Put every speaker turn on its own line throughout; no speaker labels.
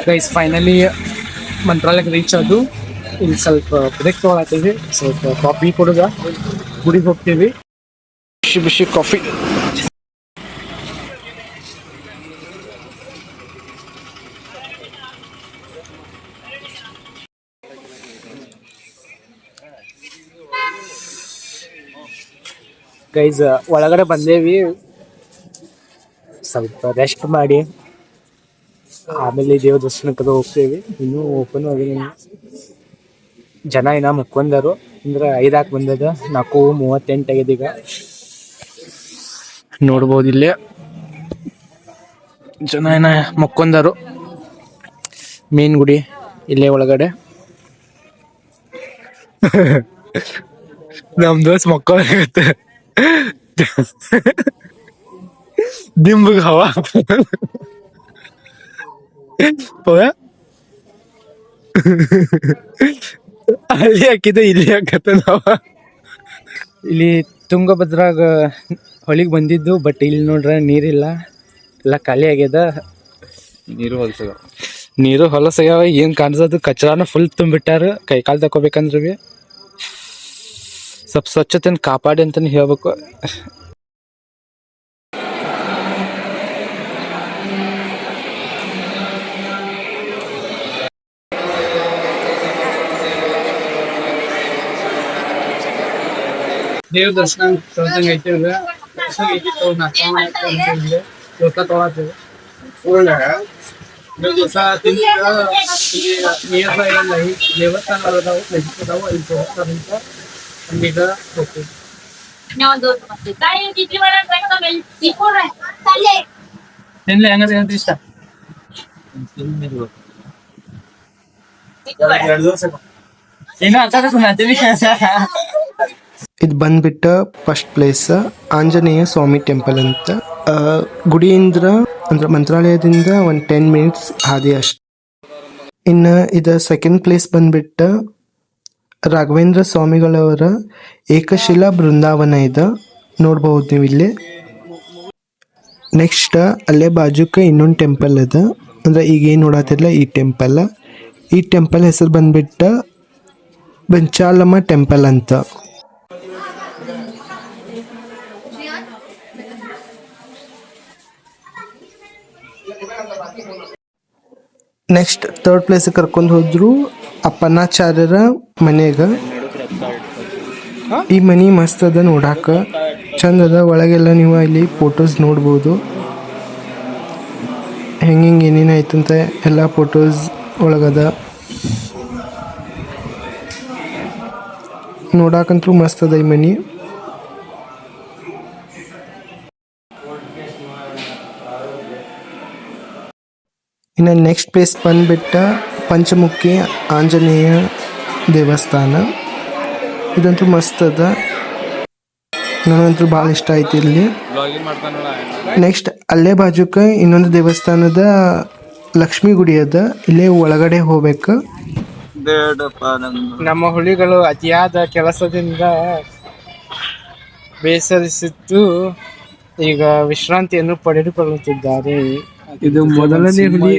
Guys finally ಮಂತ್ರಾಲಯಕ್ಕೆ reach ಆದು. ಇಲ್ಲಿ ಸ್ವಲ್ಪ ಬ್ರೇಕ್ ತೊಗೊಳತ್ತೀವಿ, ಸ್ವಲ್ಪ ಕಾಫಿ ಕುಡಿದ ಗುಡಿಗೆ ಹೋಗ್ತೀವಿ. ಬಿಸಿ ಬಿಸಿ ಕಾಫಿ. ಗೈಸ್ ಒಳಗಡೆ ಬಂದೇವಿ, ಸ್ವಲ್ಪ ರೆಸ್ಟ್ ಮಾಡಿ ಆಮೇಲೆ ದೇವ ದರ್ಶನಕ್ಕೆ ಹೋಗ್ತೇವಿ. ಇನ್ನೂ ಓಪನ್ ಆಗಿಲ್ಲ, ಜನ ಏನ ಮುಕ್ಕೊಂಡರು ಅಂದ್ರೆ 5 ಬಂದದ. 4:38 ಆಗ್ಯದ ಈಗ. ನೋಡ್ಬೋದು ಇಲ್ಲೇ ಜನ ಏನ ಮುಕ್ಕೊಂಡರು. ಮೇನ್ ಗುಡಿ ಇಲ್ಲೇ ಒಳಗಡೆ. ನಮ್ ದೋಸ್ತ್ ಮಕ್ಕೋಗುತ್ತೆ ದಿಂಬಗ್ ಹವಾ ಅಲ್ಲಿ ಹಾಕಿದೆ ಇಲ್ಲಿ ಹಾಕತ್ತ ನಾವ. ಇಲ್ಲಿ ತುಂಗಭದ್ರಾಗ ಹೊಳಿಗೆ ಬಂದಿದ್ದು, ಬಟ್ ಇಲ್ಲಿ ನೋಡ್ರೆ ನೀರಿಲ್ಲ, ಎಲ್ಲ ಖಾಲಿ ಆಗ್ಯದ. ನೀರು ಹೊಲಸಾಗ್ಯಾವ. ಏನ್ ಕಾಣಿಸೋದು ಕಚರಾನ ಫುಲ್ ತುಂಬಿಟ್ಟಾರ. ಕೈಕಾಲು ತಕೋಬೇಕಂದ್ರೆ ಸ್ವಲ್ಪ ಸ್ವಚ್ಛತೆನ ಕಾಪಾಡಿ ಅಂತಾನೆ ಹೇಳ್ಬೇಕು. ದೇವ್ರ ದರ್ಶನ ಐತಿ. ದಿವಸ ನಿಯರ್ ಬೈ ದೇವಸ್ಥಾನ ಅದಾವು, ಅದಾವು, ಅಲ್ಲಿ ದೇವಸ್ಥಾನದಿಂದ ಈಗ ಹೋಗ್ತೀವಿ. ಹೆಂಗಂದ್ರೆ ಇಷ್ಟ
ಇದು ಬಂದ್ಬಿಟ್ಟ ಫಸ್ಟ್ ಪ್ಲೇಸ್ ಆಂಜನೇಯ ಸ್ವಾಮಿ ಟೆಂಪಲ್ ಅಂತ. ಗುಡಿಯಿಂದ ಅಂದ್ರೆ ಮಂತ್ರಾಲಯದಿಂದ ಒಂದು 10 ಮಿನಿಟ್ಸ್ ಹಾದಿ ಅಷ್ಟೆ. ಇನ್ನು ಇದು ಸೆಕೆಂಡ್ ಪ್ಲೇಸ್ ಬಂದ್ಬಿಟ್ಟ ರಾಘವೇಂದ್ರ ಸ್ವಾಮಿಗಳವರ ಏಕಶಿಲಾ ಬೃಂದಾವನ ಇದೆ, ನೋಡ್ಬಹುದು ನೀವು ಇಲ್ಲಿ. ನೆಕ್ಸ್ಟ್ ಅಲ್ಲೇ ಬಾಜುಕ ಇನ್ನೊಂದು ಟೆಂಪಲ್ ಅದ, ಅಂದ್ರೆ ಈಗ ಏನು ನೋಡತ್ತಿರಲ್ಲ ಈ ಟೆಂಪಲ್ ಹೆಸರು ಬಂದ್ಬಿಟ್ಟ ಬೆಂಚಾಲಮ್ಮ ಟೆಂಪಲ್ ಅಂತ. ನೆಕ್ಸ್ಟ್ ಥರ್ಡ್ ಪ್ಲೇಸ್ ಕರ್ಕೊಂಡು ಹೋದ್ರು ಅಪ್ಪನಾಚಾರ್ಯರ ಮನೆಗ. ಈ ಮನಿ ಮಸ್ತ್ ಅದ, ನೋಡಾಕ ಚಂದ ಅದ. ಒಳಗೆಲ್ಲ ನೀವು ಇಲ್ಲಿ ಫೋಟೋಸ್ ನೋಡ್ಬೋದು, ಹೆಂಗೆ ಏನೇನಾಯ್ತಂತ ಎಲ್ಲ ಫೋಟೋಸ್ ಒಳಗದ. ನೋಡಾಕಂತೂ ಮಸ್ತ್ ಅದ ಈ ಮನಿ. ಇನ್ನು ನೆಕ್ಸ್ಟ್ ಪ್ಲೇಸ್ ಬಂದ್ಬಿಟ್ಟ ಪಂಚಮುಖಿ ಆಂಜನೇಯ ದೇವಸ್ಥಾನ. ಇದಂತೂ ಮಸ್ತ್ ಅದ, ನನಗಂತೂ ಭಾಳ ಇಷ್ಟ ಆಯ್ತು ಇಲ್ಲಿ. ನೆಕ್ಸ್ಟ್ ಅಲ್ಲೇ ಬಾಜುಕ ಇನ್ನೊಂದು ದೇವಸ್ಥಾನದ ಲಕ್ಷ್ಮೀ ಗುಡಿ ಅದ, ಇಲ್ಲೇ ಒಳಗಡೆ ಹೋಗ್ಬೇಕು.
ನಮ್ಮ ಹುಲಿಗಳು ಅತಿಯಾದ ಕೆಲಸದಿಂದ ಬೇಸರಿಸಿದ್ದು ಈಗ ವಿಶ್ರಾಂತಿಯನ್ನು ಪಡೆದುಕೊಳ್ಳುತ್ತಿದ್ದಾರೆ. ಇದು ಮೊದಲನೇ ಹುಲಿ.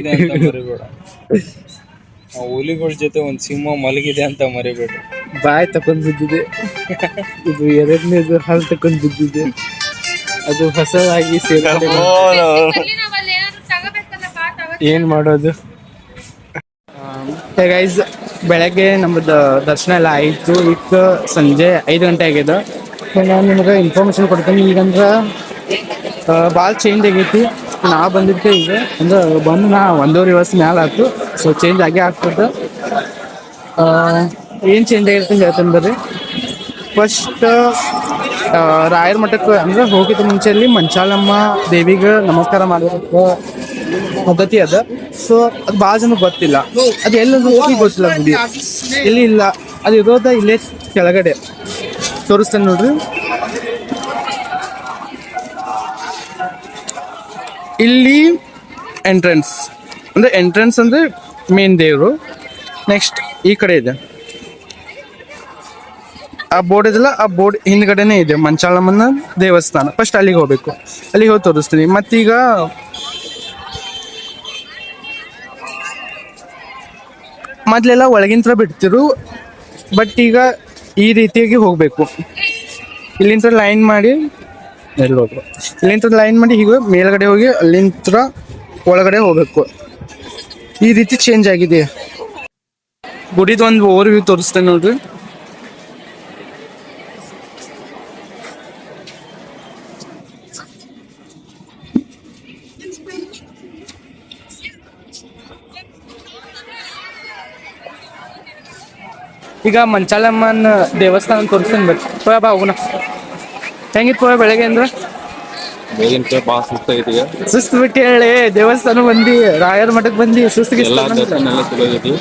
ಹುಲಿಗಳ ಜೊತೆ ಒಂದು ಸಿಂಹ ಮಲಗಿದೆ ಅಂತ ಮರಿಬೇಡ.
ಬಾಯ್ ತಕೊಂಡ್ ಬಿದ್ದಿದೆ. ಇದು ಎರಡನೇದು ಹಾಲು ತಕೊಂಡ್ ಬಿದ್ದಿದೆ. ಅದು ಹೊಸದಾಗಿ ಏನ್ ಮಾಡೋದು. ಗೈಸ್ ಬೆಳಗ್ಗೆ ನಮ್ಮದು ದರ್ಶನ ಎಲ್ಲ ಆಯಿತು. ಈಗ ಸಂಜೆ 5 ಗಂಟೆ ಆಗಿದೆ. ನಾನು ನಿಮಗೆ ಇನ್ಫಾರ್ಮೇಶನ್ ಕೊಡ್ತೀನಿ. ಈಗಂದ್ರೆ ಭಾಳ ಚೇಂಜ್ ಆಗೈತಿ. ನಾ ಬಂದಿದ್ದೆ ಈಗ ಅಂದ್ರೆ ಬಂದು ನಾ 1.5 ವರ್ಷ ಮ್ಯಾಲೆ ಆಯ್ತು. ಸೊ ಚೇಂಜ್ ಆಗೇ ಆಗ್ತದೆ. ಏನು ಚೇಂಜ್ ಆಗಿರ್ತಂಗೆ ಹೇಳ್ತೇನೆ ಬರ್ರಿ. ಫಸ್ಟ್ ರಾಯರ ಮಠಕ್ಕೆ ಅಂದ್ರೆ ಹೋಗಿದ್ದ ಮುಂಚೆಯಲ್ಲಿ ಮಂಚಾಲಮ್ಮ ದೇವಿಗೆ ನಮಸ್ಕಾರ ಮಾಡೋದಕ್ಕೆ ಪದ್ಧತಿ ಅದ. ಸೊ ಅದು ಭಾಳ ಜನ ಗೊತ್ತಿಲ್ಲ. ಅದು ಎಲ್ಲದು ಗೊತ್ತಿಲ್ಲ. ಗುಡಿ ಎಲ್ಲಿ ಇಲ್ಲ, ಅದು ಇರೋದ ಇಲ್ಲೇ ಕೆಳಗಡೆ ತೋರಿಸ್ತೇನೆ ನೋಡ್ರಿ. ಇಲ್ಲಿ ಎಂಟ್ರೆನ್ಸ್ ಅಂದ್ರೆ ಮೇನ್ ದೇವರು. ನೆಕ್ಸ್ಟ್ ಈ ಕಡೆ ಇದೆ, ಆ ಬೋರ್ಡ್ ಇದೆಲ್ಲ ಆ ಬೋರ್ಡ್ ಹಿಂದ್ಗಡೆನೆ ಇದೆ ಮಂಚಾಳಮ್ಮನ ದೇವಸ್ಥಾನ. ಫಸ್ಟ್ ಅಲ್ಲಿಗೆ ಹೋಗ್ಬೇಕು, ಅಲ್ಲಿಗೆ ಹೋಗಿ ತೋರಿಸ್ತೀನಿ. ಮತ್ತೀಗ ಮೊದ್ಲೆಲ್ಲ ಒಳಗಿಂತ್ರ ಬಿಡ್ತಿರು, ಬಟ್ ಈಗ ಈ ರೀತಿಯಾಗಿ ಹೋಗ್ಬೇಕು. ಇಲ್ಲಿಂದ ಲೈನ್ ಮಾಡಿ ಇಲ್ಲಿಂದ ಲೈನ್ ಮಾಡಿ ಹೀಗೆ ಮೇಲ್ಗಡೆ ಹೋಗಿ ಅಲ್ಲಿಂದ ಒಳಗಡೆ ಹೋಗ್ಬೇಕು. ಈ ರೀತಿ ಚೇಂಜ್ ಆಗಿದೆ. ಗುಡಿದು ಒಂದು ಓವರ್ ವ್ಯೂ ತೋರಿಸ್ತೇನೆ ನೋಡ್ರಿ. ಈಗ ಮಂಚಾಳಮ್ಮನ ದೇವಸ್ಥಾನ ತೋರಿಸ್ತೇನೆ ಬಟ್ ಬಾ ಹೋಗೋಣ. ಹೆಂಗಿತ್ತು ಬೆಳಗ್ಗೆ ಅಂದ್ರೆ?
ಬೇಗಿನ ಭಾಳ ಸುಸ್ತಾಗೈತಿ ಈಗ.
ಸುಸ್ತು ಬಿಟ್ಟು ಹೇಳಿ, ದೇವಸ್ಥಾನ ಬಂದು ರಾಯರ ಮಠಕ್ಕೆ ಬಂದು ಸುಸ್ತಿಗೆ
ಎಲ್ಲ ದರ್ಶನ ಎಲ್ಲ ಚಲೋ ಆಗೈತಿ.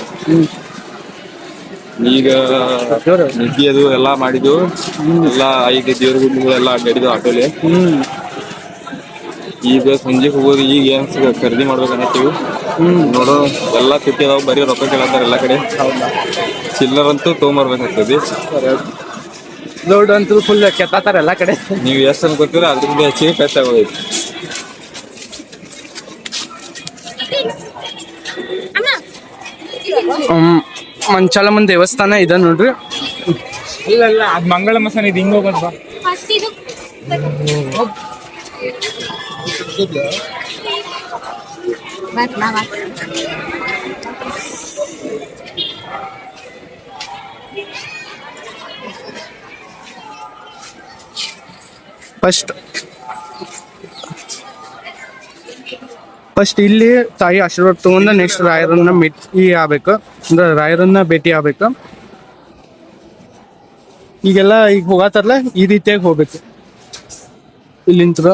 ಈಗ ನಿದ್ದೆ ಅದು ಎಲ್ಲ ಮಾಡಿದ್ವು, ಎಲ್ಲ 5 ದೇವ್ರ ಗುಡಿಗಳೆಲ್ಲ ಅಡ್ಡಾಡಿದ್ವು ಆಟೋಲೆ. ಈಗ ಸಂಜೆಗೆ ಹೋಗೋದು. ಈಗ ಏನ್ ಖರೀದಿ ಮಾಡ್ಬೇಕನ್ನತ್ತೀವಿ. ನೋಡೋ ಎಲ್ಲ ತುಟ್ಟಿ ಅದಾವ, ಬರೀ ರೊಕ್ಕ ಕೇಳತ್ತಾರ ಎಲ್ಲ ಕಡೆ. ಚಿಲ್ಲರ್ ಅಂತೂ ತೊಗೊಂಬರ್ಬೇಕಾಗ್ತದೆ.
ಲೋಡ್ ಅಂತೂ ಫುಲ್ ಕೆತ್ತಾರ ಎಲ್ಲ ಕಡೆ.
ನೀವು ಎಷ್ಟು ಅನ್ಕೋತೀರ ಅದ್ರಿಂದ ಹೆಚ್ಚಿಗೆ ಖರ್ಚು ಆಗೋದೈತಿ.
ಮಂಚಾಳಮ್ಮನ ದೇವಸ್ಥಾನ ಇದೆ ನೋಡ್ರಿ.
ಇಲ್ಲ ಅದ್ ಮಂಗಳ ಮಸಾನ ಇದು ಹಿಂಗ ಹೋಗೋದು.
ಫಸ್ಟ್ ಇಲ್ಲಿ ತಾಯಿ ಆಶೀರ್ವಾದ ತಗೊಂಡ ನೆಕ್ಸ್ಟ್ ರಾಯರನ್ನ ಭೇಟಿ ಆಗ್ಬೇಕು, ಅಂದ್ರೆ ರಾಯರನ್ನ ಭೇಟಿ ಆಗ್ಬೇಕು. ಈಗೆಲ್ಲ ಈಗ ಹೋಗತ್ತಾರಲ್ಲ ಈ ರೀತಿಯಾಗಿ ಹೋಗ್ಬೇಕು. ಇಲ್ಲಿಂತ್ರ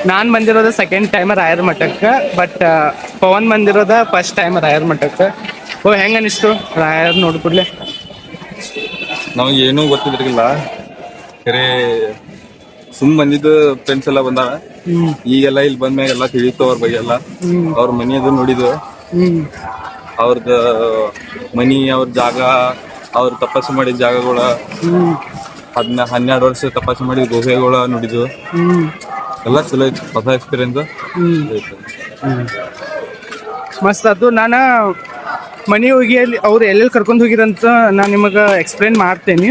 ನಾನು ಬಂದಿರೋದು ಸೆಕೆಂಡ್ ಟೈಮ್ ರಾಯರ ಮಠಕ್ಕೆ, ಬಟ್ ಪವನ್ ಬಂದಿರೋದ ಫಸ್ಟ್ ಟೈಮ್ ರಾಯರ ಮಠಕ್ಕೆ. ಹೆಂಗ ಅನಿಸ್ತು ರಾಯರ್ ನೋಡ್ಬಿಡ್ಲೆ?
ನಮಗೆ ಏನೂ ಗೊತ್ತಿದ್ರಿಲ್ಲ, ಖರೆ ಬಂದಿದ್ದು ಫ್ರೆಂಡ್ಸ್ ಎಲ್ಲ ಬಂದಾರ. ಈಗೆಲ್ಲ ಇಲ್ಲಿ ಬಂದ್ಮ್ಯಾಗ ಎಲ್ಲ ತಿಳಿತು ಅವ್ರ ಬಗ್ಗೆ ಎಲ್ಲ. ಅವ್ರ ಮನಿ ಅದು ನೋಡಿದ್ವು, ಅವ್ರದ ಮನಿ, ಅವ್ರ ಜಾಗ, ಅವ್ರ ತಪಸ್ಸು ಮಾಡಿದ ಜಾಗಗಳ, 12 ವರ್ಷ ತಪಸ್ಸು ಮಾಡಿದ ಗುಹೆಗಳ ನೋಡಿದ್ವು. ಎಲ್ಲ ಚಲೋ ಐತಿ, ಹೊಸ ಎಕ್ಸ್ಪೀರಿಯನ್ಸ್
ಮಸ್ತ್ ಅದು. ನಾನು ಮನೆ ಹೋಗಿ ಅಲ್ಲಿ ಅವ್ರು ಎಲ್ಲೆಲ್ಲಿ ಕರ್ಕೊಂಡು ಹೋಗಿರಂತ ನಾನು ನಿಮಗೆ ಎಕ್ಸ್ಪ್ಲೇನ್ ಮಾಡ್ತೇನೆ.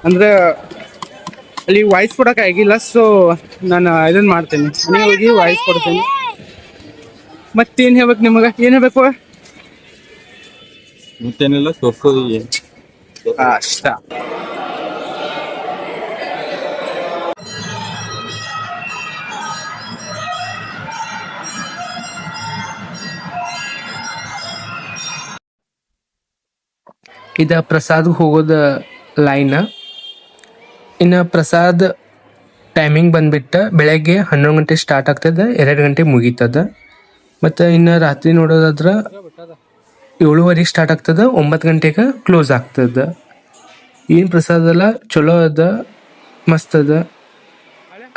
ಅಂದ್ರೆ ಅಲ್ಲಿ ವಾಯ್ಸ್ ಕೊಡೋಕೆ ಆಗಿಲ್ಲ, ಸೊ ನಾನು ಇದನ್ನು ಮಾಡ್ತೇನೆ, ಮನೆ ಹೋಗಿ ವಾಯ್ಸ್ ಕೊಡ್ತೇನೆ. ಮತ್ತೇನು ಹೇಳ್ಬೇಕು ನಿಮಗೆ? ಏನು ಹೇಳ್ಬೇಕು?
ಮತ್ತೇನಿಲ್ಲ, ತೋರ್ಸೋದು
ಅಷ್ಟ.
ಇದು ಪ್ರಸಾದ್ ಹೋಗೋದ ಲೈನ್. ಇನ್ನು ಪ್ರಸಾದ್ ಟೈಮಿಂಗ್ ಬಂದ್ಬಿಟ್ಟು ಬೆಳಗ್ಗೆ 11 ಗಂಟೆ ಸ್ಟಾರ್ಟ್ ಆಗ್ತದೆ, 2 ಗಂಟೆ ಮುಗೀತದ. ಮತ್ತು ಇನ್ನು ರಾತ್ರಿ ನೋಡೋದಾದ್ರೆ 7:30 ಸ್ಟಾರ್ಟ್ ಆಗ್ತದೆ, 9 ಗಂಟೆಗೆ ಕ್ಲೋಸ್ ಆಗ್ತದೆ. ಏನು ಪ್ರಸಾದ ಎಲ್ಲ ಚಲೋ ಅದ, ಮಸ್ತ್ ಅದ.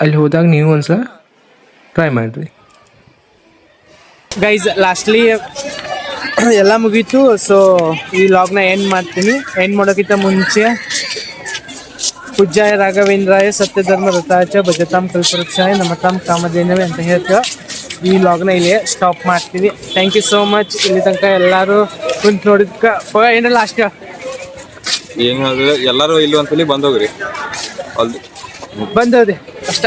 ಅಲ್ಲಿ ಹೋದಾಗ ನೀವು ಒಂದ್ಸಲ ಟ್ರೈ ಮಾಡಿರಿ
ಗೈಸ್. ಲಾಸ್ಟ್ಲಿ ಎಲ್ಲ ಮುಗೀತು, ಸೊ ಈ ಲಾಗ್ನ ಎಂಡ್ ಮಾಡ್ತೀನಿ. ಎಂಡ್ ಮಾಡೋಕ್ಕಿಂತ ಮುಂಚೆ ಪೂಜ್ಯಾಯ ರಾಘವೇಂದ್ರಾಯ ಸತ್ಯಧರ್ಮ ರಥಾಚ ಭಜತಾಂ ಕಲ್ಪವೃಕ್ಷಾಯ ನಮತಾಂ ಕಾಮಧೇನವೇ ಅಂತ ಹೇಳ್ತಾ ಈ ಲಾಗ್ನ ಇಲ್ಲಿ ಸ್ಟಾಪ್ ಮಾಡ್ತೀನಿ. Thank you so much. ಇಲ್ಲಿ ತನಕ ಎಲ್ಲರೂ ಕುಂತು ನೋಡಿದ್ಕ ಏನಲ್ಲ ಲಾಸ್ಟ್
ಏನು ಹೇಳಿದ್ರೆ ಎಲ್ಲರೂ ಇಲ್ಲಿ ಒಂದ್ಸಲಿ ಬಂದೋಗ್ರಿ,
ಬಂದವ್ರಿ ಅಷ್ಟ.